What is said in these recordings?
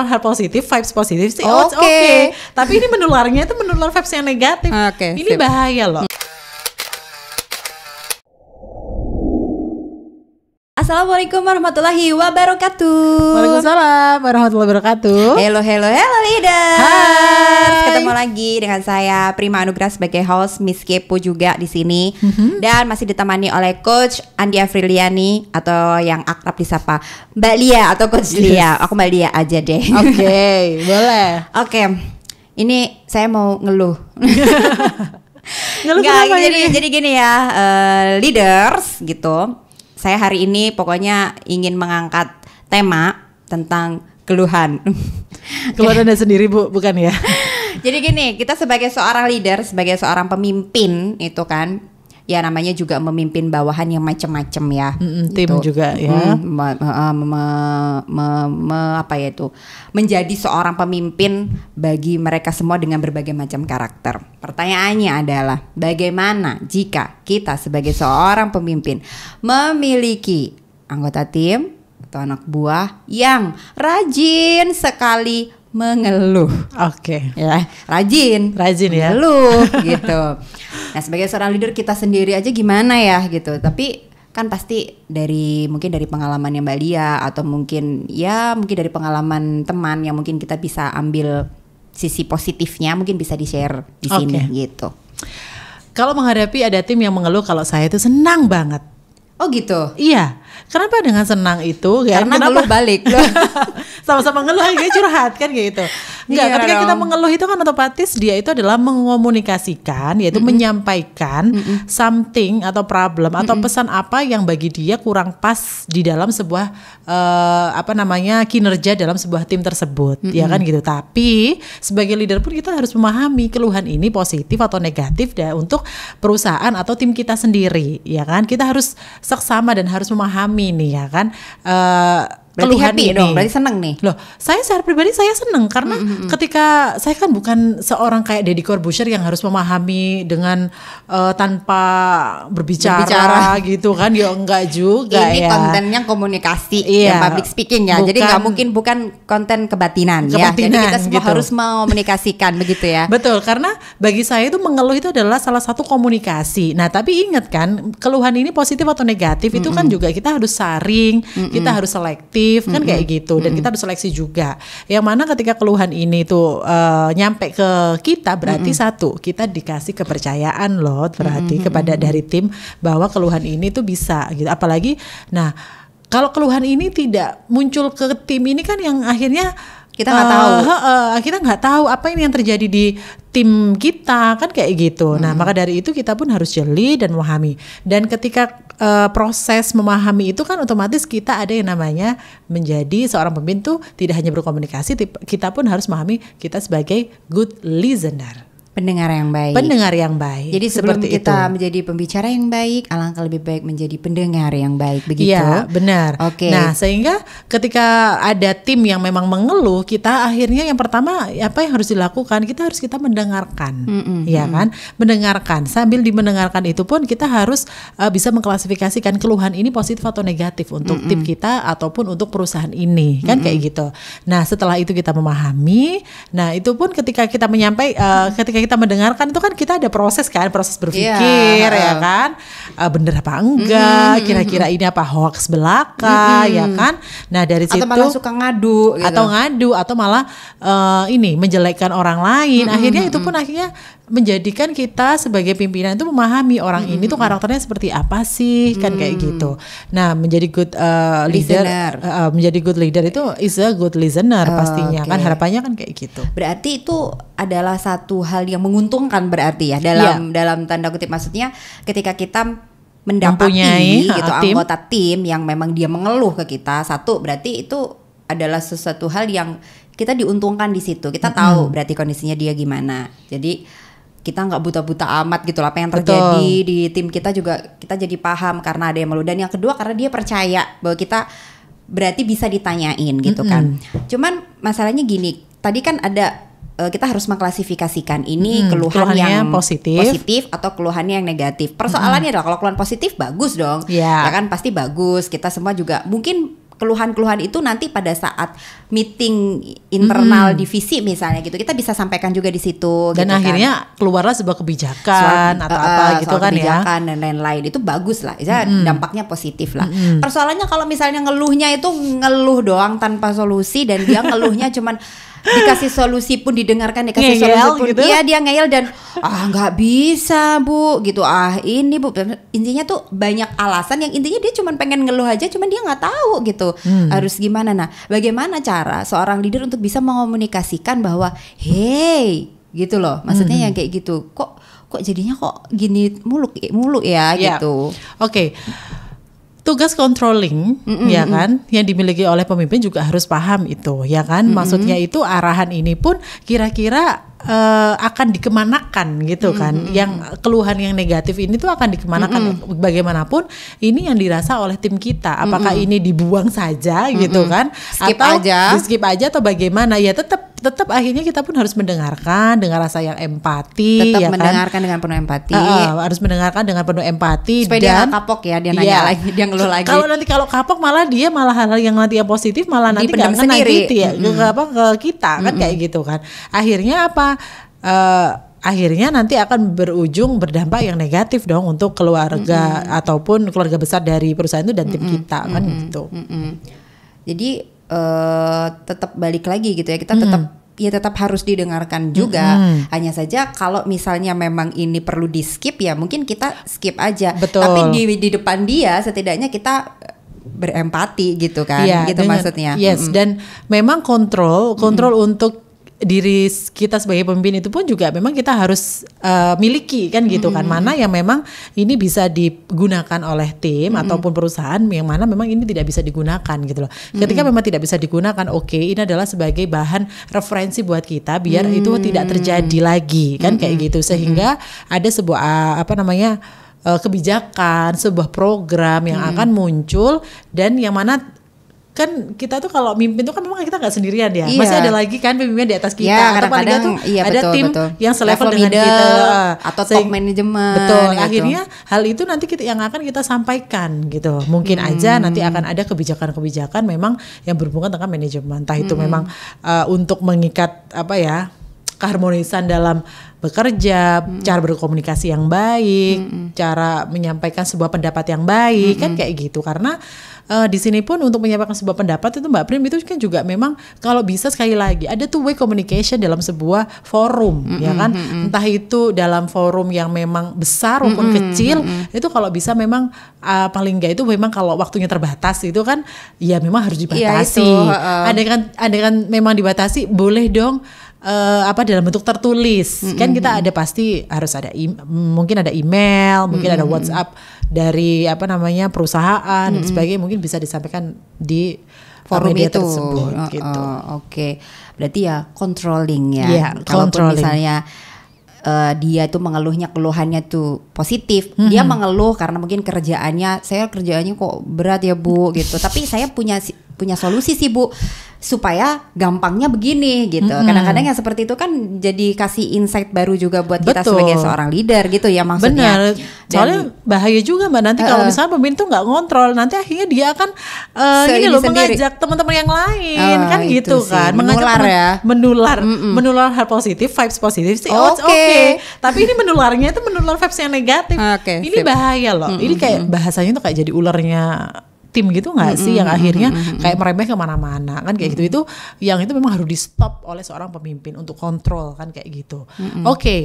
hal positif, vibes positif sih, Oke. oke. Tapi ini menularnya itu menular vibes yang negatif. Oke, Ini sip. bahaya loh. Assalamualaikum warahmatullahi wabarakatuh. Waalaikumsalam warahmatullahi wabarakatuh. Hello leaders. Hai. Ketemu lagi dengan saya Prima Anugrah sebagai host, Miss Kepo juga di sini. Dan masih ditemani oleh Coach Andi Afriliani atau yang akrab disapa Mbak Lia atau Coach Lia. Aku Mbak Lia aja deh. Oke, boleh. Oke. Ini saya mau ngeluh. Ngeluh Nggak, kenapa ini? jadi gini ya, leaders gitu. Saya hari ini pokoknya ingin mengangkat tema tentang keluhan. Keluar Anda sendiri, Bu, bukan ya? Jadi gini, kita sebagai seorang leader, sebagai seorang pemimpin itu kan, ya namanya juga memimpin bawahan yang macam-macam ya. Tim Gitu. juga ya. Apa ya itu? Menjadi seorang pemimpin bagi mereka semua dengan berbagai macam karakter. Pertanyaannya adalah bagaimana jika kita sebagai seorang pemimpin memiliki anggota tim atau anak buah yang rajin sekali mengeluh. Oke. Ya, rajin ya. mengeluh gitu. Nah, sebagai seorang leader kita sendiri aja gimana ya gitu. Tapi kan pasti mungkin dari pengalamannya Mbak Lia atau mungkin dari pengalaman teman yang mungkin kita bisa ambil sisi positifnya, mungkin bisa di-share di sini gitu. Kalau menghadapi ada tim yang mengeluh, kalau saya itu senang banget. Oh gitu. Iya. Kenapa dengan senang itu? Karena ngeluh balik. Sama-sama ngeluh, kayak curhat kan kayak gitu. Enggak, Iya ketika dong. kita mengeluh itu kan otomatis dia itu adalah mengomunikasikan, yaitu menyampaikan something atau problem atau pesan apa yang bagi dia kurang pas di dalam sebuah kinerja dalam sebuah tim tersebut, ya kan gitu. Tapi sebagai leader pun kita harus memahami keluhan ini positif atau negatif untuk perusahaan atau tim kita sendiri, ya kan. Kita harus seksama dan harus memahami nih, ya kan. Berarti Keluhan happy ini dong, berarti seneng nih. Loh, saya secara pribadi saya seneng karena ketika saya kan bukan seorang kayak Deddy Corbuzier yang harus memahami dengan tanpa berbicara gitu kan, ya enggak juga Ini ya. kontennya komunikasi Iya. dan public speaking ya. Jadi nggak mungkin bukan konten kebatinan ya. Jadi kita semua gitu. harus mengomunikasikan begitu ya. Betul, karena bagi saya itu mengeluh itu adalah salah satu komunikasi. Nah, tapi ingat kan, keluhan ini positif atau negatif itu kan juga kita harus saring, kita harus selektif kan kayak gitu, dan kita harus seleksi juga. Yang mana ketika keluhan ini tuh nyampe ke kita, berarti satu, kita dikasih kepercayaan loh, berarti kepada dari tim bahwa keluhan ini tuh bisa gitu. Apalagi kalau keluhan ini tidak muncul ke tim ini kan yang akhirnya Kita nggak tahu. Kita nggak tahu apa ini yang terjadi di tim kita kan kayak gitu. Nah, maka dari itu kita pun harus jeli dan memahami. Dan ketika proses memahami itu kan otomatis kita ada yang namanya menjadi seorang pemimpin tuh tidak hanya berkomunikasi, kita pun harus memahami kita sebagai good listener. Pendengar yang baik. Pendengar yang baik. Jadi sebelum seperti kita itu. menjadi pembicara yang baik, alangkah lebih baik menjadi pendengar yang baik, begitu? Iya, benar. Oke. Nah, sehingga ketika ada tim yang memang mengeluh, kita akhirnya yang pertama apa yang harus dilakukan? Kita mendengarkan, ya kan? Mendengarkan. Sambil dimendengarkan itu pun kita harus bisa mengklasifikasikan keluhan ini positif atau negatif untuk tim kita ataupun untuk perusahaan ini, kan kayak gitu. Nah, setelah itu kita memahami. Nah, itu pun ketika kita ketika kita mendengarkan itu kan kita ada proses berpikir, ya kan, bener apa enggak, kira-kira ini apa hoax belaka, ya kan. Nah, dari situ Atau malah suka ngadu gitu. atau malah menjelekkan orang lain. Akhirnya itu pun menjadikan kita sebagai pimpinan itu memahami orang ini tuh karakternya seperti apa sih, kan kayak gitu. Nah, menjadi good leader, menjadi good leader itu is a good listener pastinya kan, harapannya kan kayak gitu. Berarti itu adalah satu hal yang menguntungkan berarti ya dalam tanda kutip, maksudnya ketika kita mendapati anggota tim yang memang dia mengeluh ke kita, satu berarti itu adalah sesuatu hal yang kita diuntungkan di situ. Kita tahu berarti kondisinya dia gimana. Jadi kita nggak buta-buta amat gitu lah apa yang terjadi di tim kita, juga kita jadi paham karena ada yang mengeluh. Dan yang kedua karena dia percaya bahwa kita berarti bisa ditanyain gitu kan. Cuman masalahnya gini, tadi kan ada kita harus mengklasifikasikan ini keluhan yang positif atau keluhannya yang negatif. Persoalannya adalah kalau keluhan positif bagus dong, ya kan, pasti bagus. Kita semua juga mungkin keluhan-keluhan itu nanti pada saat meeting internal divisi misalnya gitu, kita bisa sampaikan juga di situ. Dan gitu akhirnya keluarlah sebuah kebijakan atau apa gitu kan kebijakan dan lain-lain, itu bagus lah, dampaknya positif lah. Persoalannya kalau misalnya ngeluhnya itu ngeluh doang tanpa solusi, dan dia ngeluhnya cuman dikasih solusi pun didengarkan, dikasih solusi pun gitu? Iya dia ngeyel dan nggak bisa Bu gitu, ini Bu, intinya tuh banyak alasan yang intinya dia cuma pengen ngeluh aja, cuman dia nggak tahu gitu harus gimana. Nah, bagaimana cara seorang leader untuk bisa mengomunikasikan bahwa hey gitu loh, maksudnya yang kayak gitu, kok jadinya kok gini mulu ya gitu. Oke. Tugas controlling ya kan yang dimiliki oleh pemimpin juga harus paham itu ya kan. Maksudnya itu arahan ini pun kira-kira akan dikemanakan gitu kan. Yang keluhan yang negatif ini tuh akan dikemanakan bagaimanapun ini yang dirasa oleh tim kita. Apakah ini dibuang saja gitu kan, skip atau aja. di skip aja atau bagaimana, ya tetap akhirnya kita pun harus mendengarkan dengan rasa yang empati, tetap ya mendengarkan kan? dengan penuh empati. Harus mendengarkan dengan penuh empati. Supaya dia gak kapok ya, dia nanya lagi, dia ngeluh lagi. Kalau kapok malah hal-hal yang nanti yang positif malah nanti nggak ngena gitu ya, ke kita kan kayak gitu kan. Akhirnya apa? Akhirnya nanti akan berdampak yang negatif dong untuk keluarga ataupun keluarga besar dari perusahaan itu dan tim kita kan gitu. Jadi tetap balik lagi gitu ya, kita tetap harus didengarkan juga. Hanya saja kalau misalnya memang ini perlu di skip ya mungkin kita skip aja. Betul. Tapi di depan dia setidaknya kita berempati gitu kan, gitu maksudnya. Yes, dan memang kontrol untuk diri kita sebagai pemimpin itu pun juga memang kita harus miliki kan gitu kan, mana yang memang ini bisa digunakan oleh tim ataupun perusahaan, yang mana memang ini tidak bisa digunakan gitu loh. Ketika memang tidak bisa digunakan, ini adalah sebagai bahan referensi buat kita biar itu tidak terjadi lagi kan kayak gitu, sehingga ada sebuah kebijakan, sebuah program yang akan muncul, dan yang mana kan kita tuh kalau mimpin tuh kan memang kita nggak sendirian ya, masih ada lagi kan pemimpin di atas kita, atau paling nggak tuh ada tim yang selevel dengan kita atau top manajemen. Betul. Gitu. Akhirnya hal itu nanti yang akan kita sampaikan gitu. Mungkin aja nanti akan ada kebijakan-kebijakan memang yang berhubungan dengan manajemen, entah itu memang untuk mengikat keharmonisan dalam bekerja, cara berkomunikasi yang baik, cara menyampaikan sebuah pendapat yang baik, kan kayak gitu. Karena di sini pun untuk menyampaikan sebuah pendapat itu Mbak Prim itu kan juga memang kalau bisa sekali lagi ada two-way communication dalam sebuah forum, ya kan. Entah itu dalam forum yang memang besar maupun kecil, itu kalau bisa memang paling enggak itu memang kalau waktunya terbatas itu kan ya memang harus dibatasi. Ada kan memang dibatasi, boleh dong dalam bentuk tertulis. Kan kita ada pasti harus ada mungkin ada email, mungkin ada WhatsApp dari perusahaan dan sebagainya, mungkin bisa disampaikan di forum media itu tersebut gitu. Oke. Berarti ya controlling ya. Kalaupun misalnya dia itu keluhannya tuh positif, dia mengeluh karena mungkin kerjaannya kok berat ya Bu gitu. Tapi saya punya solusi sih Bu, supaya gampangnya begini gitu. Kadang-kadang yang seperti itu kan jadi kasih insight baru juga buat kita sebagai seorang leader gitu ya maksudnya. Benar. Soalnya bahaya juga Mbak, nanti kalau misalnya pemimpin tuh nggak ngontrol, nanti akhirnya dia akan mengajak teman-teman yang lain kan gitu kan. Menular hal positif, vibes positif sih. Oke. Tapi ini menularnya itu menular vibes yang negatif. Ini bahaya loh. Ini kayak bahasanya tuh kayak jadi ularnya tim gitu nggak sih, yang akhirnya kayak merembeh kemana-mana kan kayak gitu. Itu yang itu memang harus di stop oleh seorang pemimpin untuk kontrol kan kayak gitu.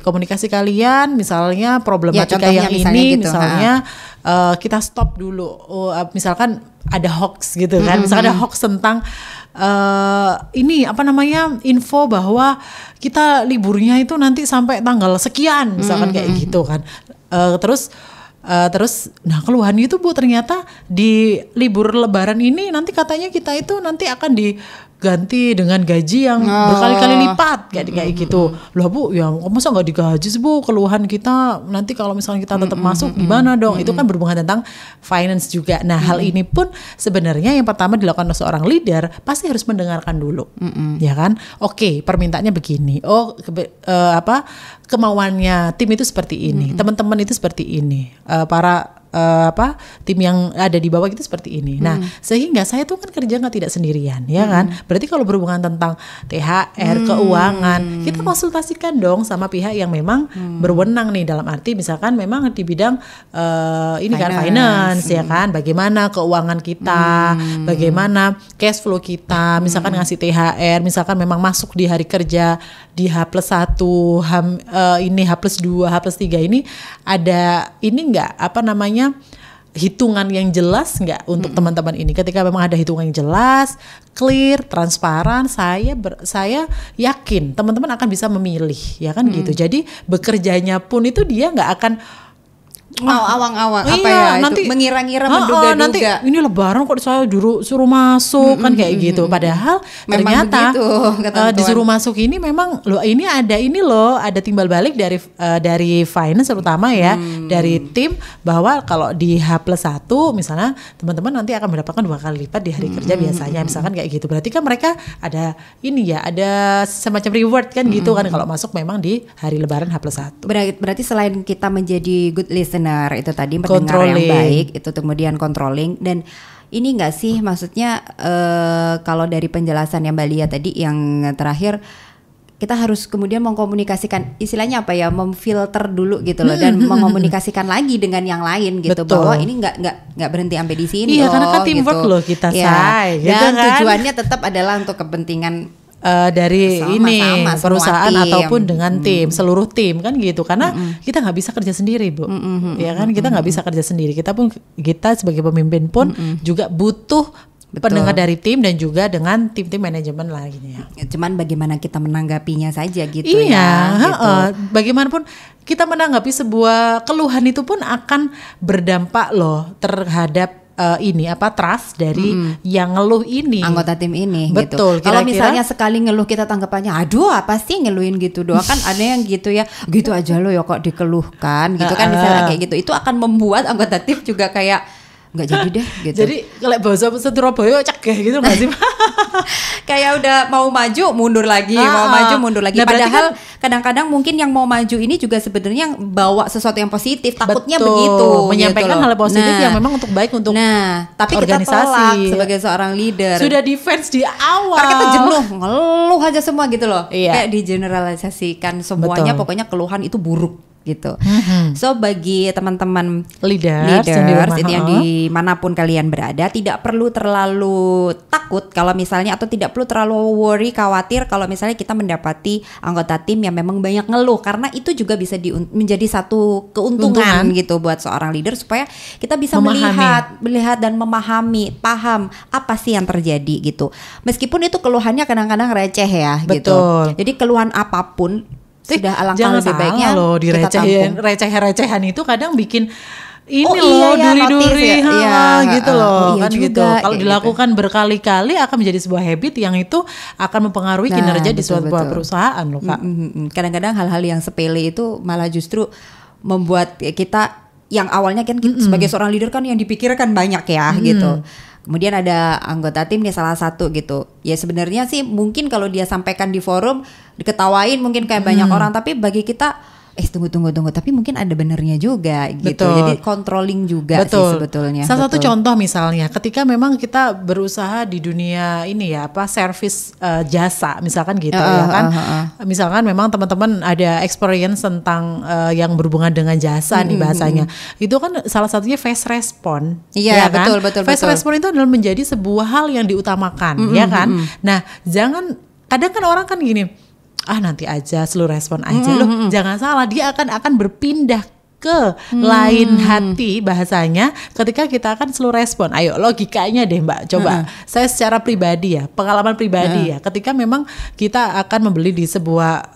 Komunikasi kalian misalnya problematika yang ini gitu, misalnya kita stop dulu. Misalkan ada hoax gitu kan, misalkan ada hoax tentang info bahwa kita liburnya itu nanti sampai tanggal sekian misalkan kayak gitu kan. Terus keluhannya itu Bu, ternyata di libur lebaran ini nanti katanya kita itu nanti akan diganti dengan gaji yang berkali-kali lipat kayak gitu. Lah Bu, yang masa nggak digaji sih Bu, keluhan kita nanti kalau misalnya kita tetap masuk gimana dong. Itu kan berhubungan tentang finance juga. Nah hal ini pun sebenarnya yang pertama dilakukan oleh seorang leader pasti harus mendengarkan dulu, ya kan. Permintaannya begini, kemauannya tim itu seperti ini, teman-teman itu seperti ini, para tim yang ada di bawah kita seperti ini. Nah, sehingga saya tuh kan kerja tidak sendirian, ya kan? Berarti kalau berhubungan tentang THR, keuangan, kita konsultasikan dong sama pihak yang memang berwenang nih, dalam arti misalkan memang di bidang finance, ya kan? Bagaimana keuangan kita, bagaimana cash flow kita, misalkan ngasih THR, misalkan memang masuk di hari kerja di H+1, H+2, H+3 ini ada ini enggak hitungan yang jelas enggak untuk teman-teman ini. Ketika memang ada hitungan yang jelas, clear, transparan, saya yakin teman-teman akan bisa memilih, ya kan gitu. Jadi bekerjanya pun itu dia enggak akan awang-awang nanti mengira-ngira, menduga-duga. Nanti ini lebaran kok saya suruh masuk kan kayak gitu. Padahal memang ternyata disuruh masuk ini memang ini ada timbal balik dari finance terutama ya, dari tim, bahwa kalau di H+1 misalnya teman-teman nanti akan mendapatkan 2 kali lipat di hari kerja biasanya, misalkan kayak gitu. Berarti kan mereka ada semacam reward kan gitu kan kalau masuk memang di hari lebaran H+1. Berarti selain kita menjadi good listener itu tadi, pendengar yang baik, itu kemudian controlling, dan ini enggak sih maksudnya kalau dari penjelasan yang Mbak Lia tadi yang terakhir, kita harus kemudian mengkomunikasikan, istilahnya memfilter dulu gitu loh, dan mengkomunikasikan lagi dengan yang lain gitu. Betul. Bahwa ini enggak berhenti sampai di sini. Iya, karena kan teamwork gitu loh kita, dan gitu kan? Tujuannya tetap adalah untuk kepentingan dari perusahaan ataupun dengan tim, seluruh tim kan gitu. Karena kita nggak bisa kerja sendiri, Bu. Ya kan, kita nggak bisa kerja sendiri. Kita sebagai pemimpin pun juga butuh pendengar dari tim dan juga dengan tim-tim manajemen lainnya. Cuman bagaimana kita menanggapinya saja gitu. Iya, gitu. Bagaimanapun kita menanggapi sebuah keluhan itu pun akan berdampak loh terhadap trust dari yang ngeluh ini, anggota tim ini. Betul. Gitu. Kalau misalnya sekali ngeluh kita tanggapannya, aduh apa sih ngeluhin gitu doang, kan ada yang gitu ya, gitu aja lo ya kok dikeluhkan gitu kan, misalnya kayak gitu, itu akan membuat anggota tim juga kayak nggak jadi deh gitu. Jadi kalau bahasa Surabaya cegah gitu nggak sih? Kayak udah mau maju mundur lagi, mau maju mundur lagi. Nah, padahal kadang-kadang mungkin yang mau maju ini juga sebenarnya bawa sesuatu yang positif, takutnya begitu, menyampaikan hal positif yang memang untuk baik untuk tapi organisasi. Kita tolak sebagai seorang leader. Sudah defense di awal. Karena kita jenuh, ngeluh aja semua gitu loh. Kayak digeneralisasikan semuanya, pokoknya keluhan itu buruk gitu. So bagi teman-teman leaders yang dimanapun kalian berada, tidak perlu terlalu takut kalau misalnya, atau tidak perlu terlalu khawatir kalau misalnya kita mendapati anggota tim yang memang banyak ngeluh, karena itu juga bisa menjadi satu keuntungan gitu buat seorang leader, supaya kita bisa melihat dan paham apa sih yang terjadi gitu. Meskipun itu keluhannya kadang-kadang receh ya. Betul. Gitu. Jadi keluhan apapun sudah alangkah lebih baiknya loh, receh-recehan itu kadang bikin duri-duri gitu loh, kan juga, gitu. Kalau dilakukan berkali-kali akan menjadi sebuah habit yang itu akan mempengaruhi kinerja di suatu perusahaan loh, Kak. Kadang-kadang hal-hal yang sepele itu malah justru membuat kita yang awalnya kan sebagai seorang leader kan yang dipikirkan banyak ya gitu. Kemudian ada anggota tim nih salah satu gitu. Ya sebenarnya sih mungkin kalau dia sampaikan di forum diketawain mungkin kayak banyak orang, tapi bagi kita tunggu tapi mungkin ada benernya juga gitu. Betul. Jadi controlling juga sih sebetulnya. Salah satu contoh misalnya ketika memang kita berusaha di dunia ini service jasa misalkan gitu ya kan. Misalkan memang teman-teman ada experience tentang yang berhubungan dengan jasa nih bahasanya. Itu kan salah satunya fast response. Iya, ya kan? betul. Fast response itu adalah menjadi sebuah hal yang diutamakan, ya kan? Nah, kadang kan orang kan gini, nanti aja, slow respon aja loh. Jangan salah, dia akan berpindah ke lain hati bahasanya ketika kita akan slow respon. Ayo logikanya deh Mbak, coba saya secara pribadi ya, pengalaman pribadi ya, ketika memang kita akan membeli di sebuah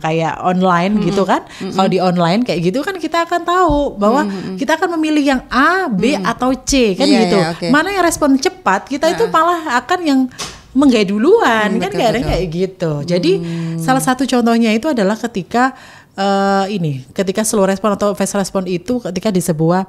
kayak online gitu kan. Kalau di online kayak gitu kan kita akan tahu bahwa kita akan memilih yang A, B atau C kan gitu. Mana yang respon cepat, kita itu malah akan yang menggait duluan kan, kadang kayak gitu. Jadi salah satu contohnya itu adalah ketika ketika slow respon atau fast respon itu ketika di sebuah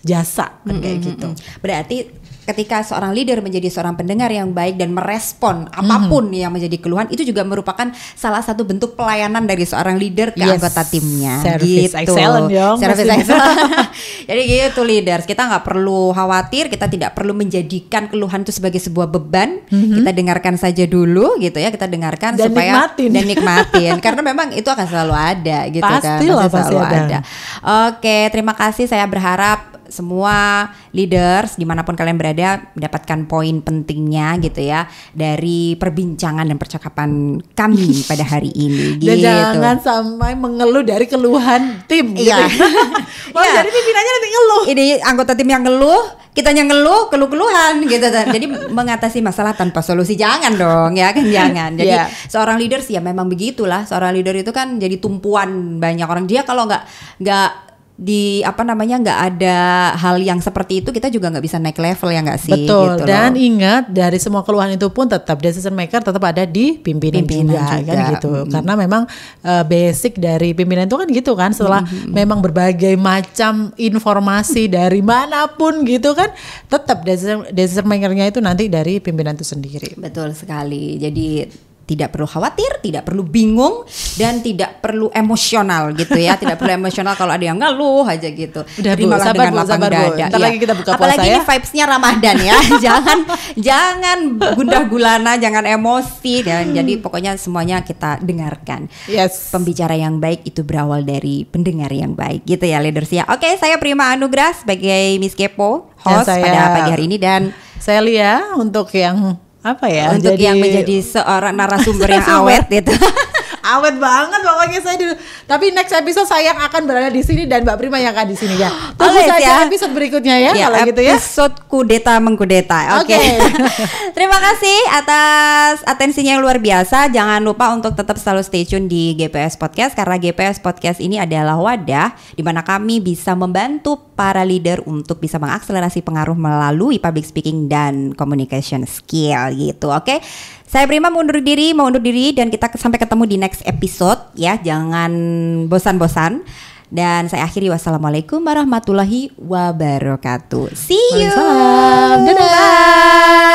jasa kan kayak gitu. Berarti ketika seorang leader menjadi seorang pendengar yang baik dan merespon apapun yang menjadi keluhan, itu juga merupakan salah satu bentuk pelayanan dari seorang leader ke anggota timnya. Service gitu. excellent dong. Service excellent. Jadi gitu leaders, kita nggak perlu khawatir, kita tidak perlu menjadikan keluhan itu sebagai sebuah beban. Kita dengarkan saja dulu gitu ya, kita dengarkan dan supaya nikmatin. Karena memang itu akan selalu ada gitu Pastilah, kan. pasti ada. Oke, terima kasih. Saya berharap semua leaders dimanapun kalian berada mendapatkan poin pentingnya gitu ya dari perbincangan dan percakapan kami pada hari ini gitu. Dan jangan sampai mengeluh dari keluhan tim gitu. Iya. Jadi pimpinannya nanti ngeluh. Ini anggota tim yang ngeluh, kitanya ngeluh, keluh-keluhan gitu. Jadi mengatasi masalah tanpa solusi jangan dong ya kan, jangan. Jadi seorang leader sih ya memang begitulah. Seorang leader itu kan jadi tumpuan banyak orang. Dia kalau nggak nggak ada hal yang seperti itu, kita juga nggak bisa naik level ya nggak sih. Betul. Gitu dan ingat dari semua keluhan itu pun tetap decision maker tetap ada di pimpinan juga kan gitu. Karena memang basic dari pimpinan itu kan gitu kan, setelah memang berbagai macam informasi dari manapun gitu kan, tetap decision makernya itu nanti dari pimpinan itu sendiri. Betul sekali. Jadi tidak perlu khawatir, tidak perlu bingung, dan tidak perlu emosional gitu ya. Tidak perlu emosional kalau ada yang ngeluh aja gitu. Udah Bu, sabar Bu, sabar Bu. Ntar lagi kita buka puasa ya. Apalagi ini vibes-nya Ramadan ya. jangan gundah gulana, jangan emosi. Dan jadi pokoknya semuanya kita dengarkan. Yes. Pembicara yang baik itu berawal dari pendengar yang baik gitu ya leaders ya. Oke, saya Prima Anugrah sebagai Miss Kepo, host pada pagi hari ini, dan saya Lia untuk yang apa ya? Untuk yang menjadi seorang narasumber yang awet gitu. Awet banget pokoknya saya dulu. Tapi next episode saya yang akan berada di sini dan Mbak Prima yang akan di sini ya. Tunggu saja episode berikutnya ya kalau gitu ya. Episode kudeta mengkudeta. Oke. Terima kasih atas atensinya yang luar biasa. Jangan lupa untuk tetap selalu stay tune di GPS Podcast, karena GPS Podcast ini adalah wadah di mana kami bisa membantu para leader untuk bisa mengakselerasi pengaruh melalui public speaking dan communication skill gitu. Oke. Saya Prima mau undur diri dan kita sampai ketemu di next episode ya. Jangan bosan-bosan. Dan saya akhiri, wassalamualaikum warahmatullahi wabarakatuh. See you. Dadah.